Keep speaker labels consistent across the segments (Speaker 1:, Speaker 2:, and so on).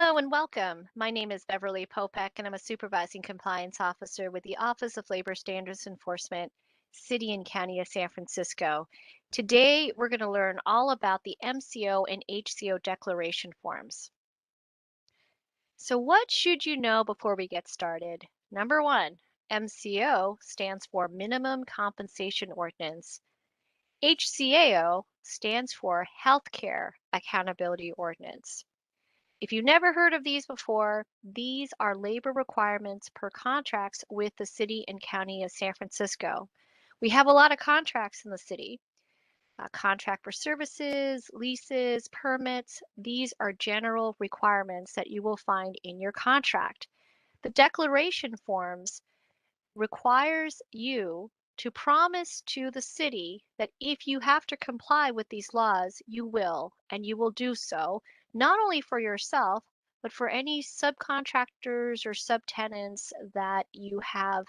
Speaker 1: Hello and welcome. My name is Beverly Popek, and I'm a Supervising Compliance Officer with the Office of Labor Standards Enforcement, City and County of San Francisco. Today, we're going to learn all about the MCO and HCO declaration forms. So, what should you know before we get started? Number one, MCO stands for Minimum Compensation Ordinance. HCAO stands for Healthcare Accountability Ordinance. If you've never heard of these before, these are labor requirements per contracts with the City and County of San Francisco. We have a lot of contracts in the city. Contract for services, leases, permits. These are general requirements that you will find in your contract. The declaration forms requires you to promise to the city that if you have to comply with these laws, you will, and you will do so, not only for yourself, but for any subcontractors or subtenants that you have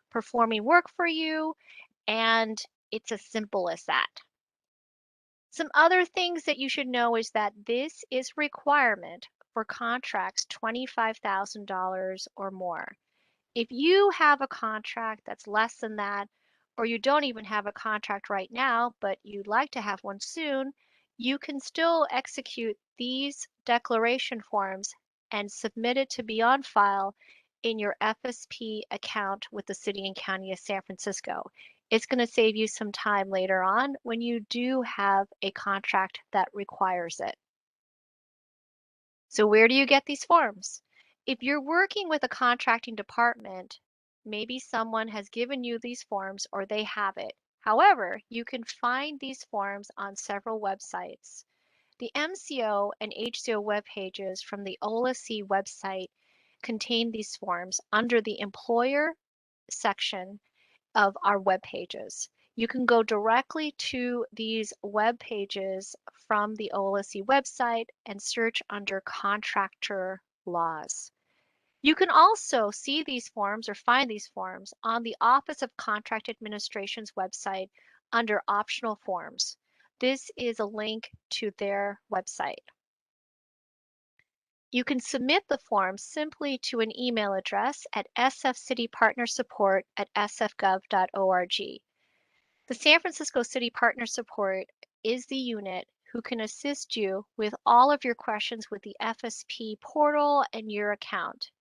Speaker 1: performing work for you, and it's as simple as that. Some other things that you should know is that this is requirement for contracts $25,000 or more. If you have a contract that's less than that, or you don't even have a contract right now, but you'd like to have one soon, you can still execute these declaration forms and submit it to be on file in your FSP account with the City and County of San Francisco. It's going to save you some time later on when you do have a contract that requires it. So where do you get these forms? If you're working with a contracting department, maybe someone has given you these forms or they have it. However, you can find these forms on several websites. The MCO and HCO web pages from the OLSC website contain these forms under the employer section of our web pages. You can go directly to these web pages from the OLSC website and search under contractor laws. You can also see these forms or find these forms on the Office of Contract Administration's website under optional forms. This is a link to their website. You can submit the form simply to an email address at sfcitypartnersupport@sfgov.org. The San Francisco City Partner Support is the unit who can assist you with all of your questions with the FSP portal and your account.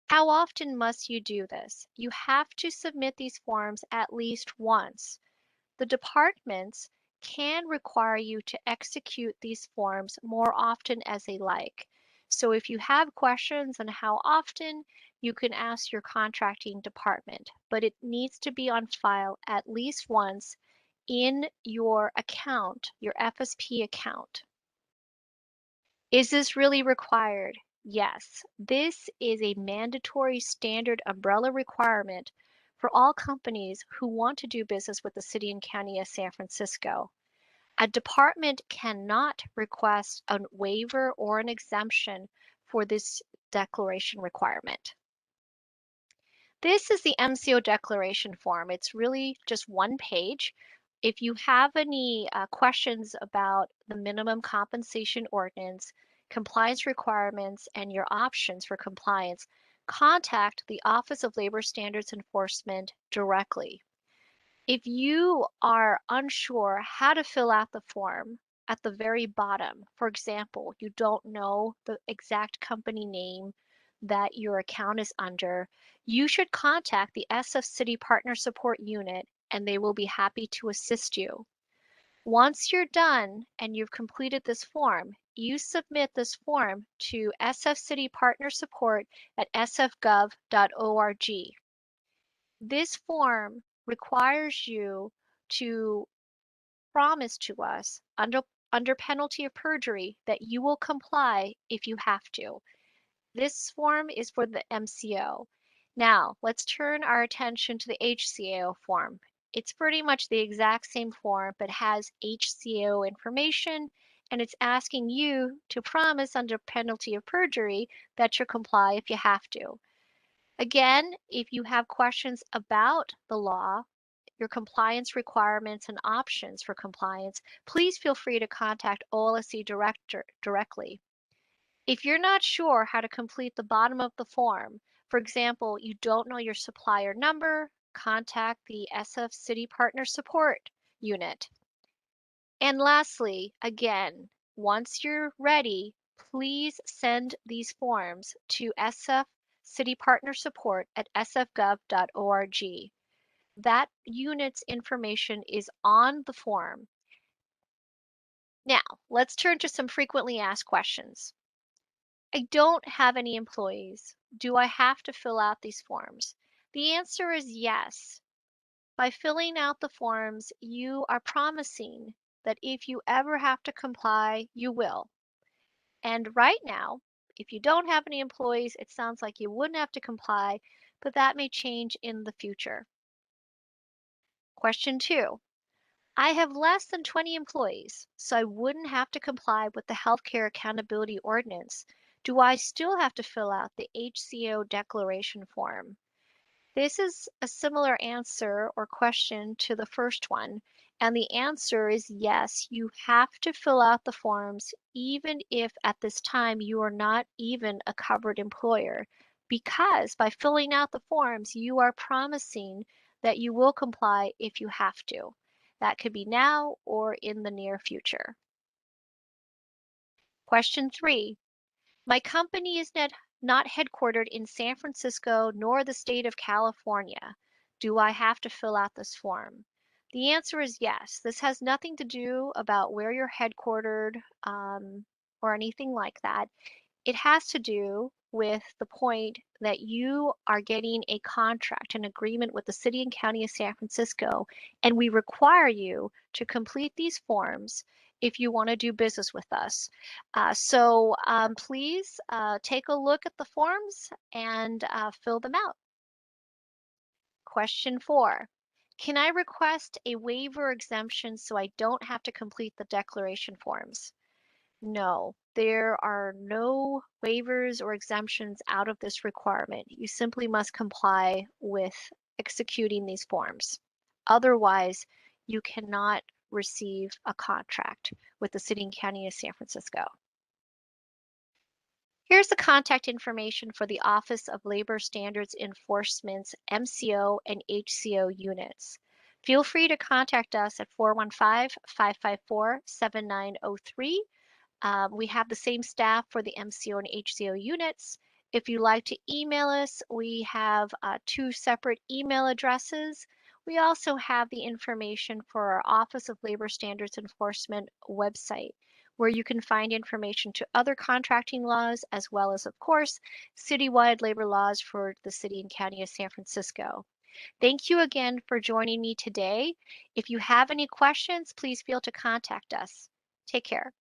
Speaker 1: How often must you do this? You have to submit these forms at least once. The departments can require you to execute these forms more often as they like. So if you have questions on how often, you can ask your contracting department, but it needs to be on file at least once in your account, your FSP account. Is this really required? Yes, this is a mandatory standard umbrella requirement for all companies who want to do business with the City and County of San Francisco. A department cannot request a waiver or an exemption for this declaration requirement. This is the MCO declaration form. It's really just one page. If you have any questions about the minimum compensation ordinance, compliance requirements, and your options for compliance, contact the Office of Labor Standards Enforcement directly. If you are unsure how to fill out the form, at the very bottom, for example, you don't know the exact company name that your account is under, you should contact the SF City Partner Support Unit and they will be happy to assist you. Once you're done and you've completed this form, you submit this form to SF City Partner Support at sfgov.org. This form requires you to promise to us under penalty of perjury that you will comply if you have to. This form is for the MCO. Now, let's turn our attention to the HCAO form. It's pretty much the exact same form, but has HCAO information, and it's asking you to promise under penalty of perjury that you'll comply if you have to. Again, if you have questions about the law, your compliance requirements and options for compliance, please feel free to contact OLSC directly. If you're not sure how to complete the bottom of the form, for example, you don't know your supplier number, contact the SF City Partner Support Unit. And lastly, again, once you're ready, please send these forms to SF City Partner Support at sfgov.org. That unit's information is on the form. Now, let's turn to some frequently asked questions. I don't have any employees. Do I have to fill out these forms? The answer is yes. By filling out the forms, you are promising that if you ever have to comply, you will. And right now, if you don't have any employees, it sounds like you wouldn't have to comply, but that may change in the future. Question 2. I have less than 20 employees, so I wouldn't have to comply with the Healthcare Accountability Ordinance. Do I still have to fill out the HCAO Declaration Form? This is a similar answer or question to the first one, and the answer is yes, you have to fill out the forms even if at this time you are not even a covered employer, because by filling out the forms, you are promising that you will comply if you have to. That could be now or in the near future. Question 3. My company is not headquartered in San Francisco nor the state of California. Do I have to fill out this form? The answer is yes. This has nothing to do about where you're headquartered or anything like that. It has to do with the point that you are getting a contract, an agreement with the city and county of San Francisco, and we require you to complete these forms if you want to do business with us. Please take a look at the forms and fill them out. Question 4. Can I request a waiver exemption so I don't have to complete the declaration forms? No, there are no waivers or exemptions out of this requirement. You simply must comply with executing these forms. Otherwise, you cannot receive a contract with the City and County of San Francisco. Here's the contact information for the Office of Labor Standards Enforcement's MCO and HCO units. Feel free to contact us at 415-554-7903. We have the same staff for the MCO and HCO units. If you'd like to email us, we have 2 separate email addresses. We also have the information for our Office of Labor Standards Enforcement website, where you can find information to other contracting laws, as well as, of course, citywide labor laws for the City and County of San Francisco. Thank you again for joining me today. If you have any questions, please feel to contact us. Take care.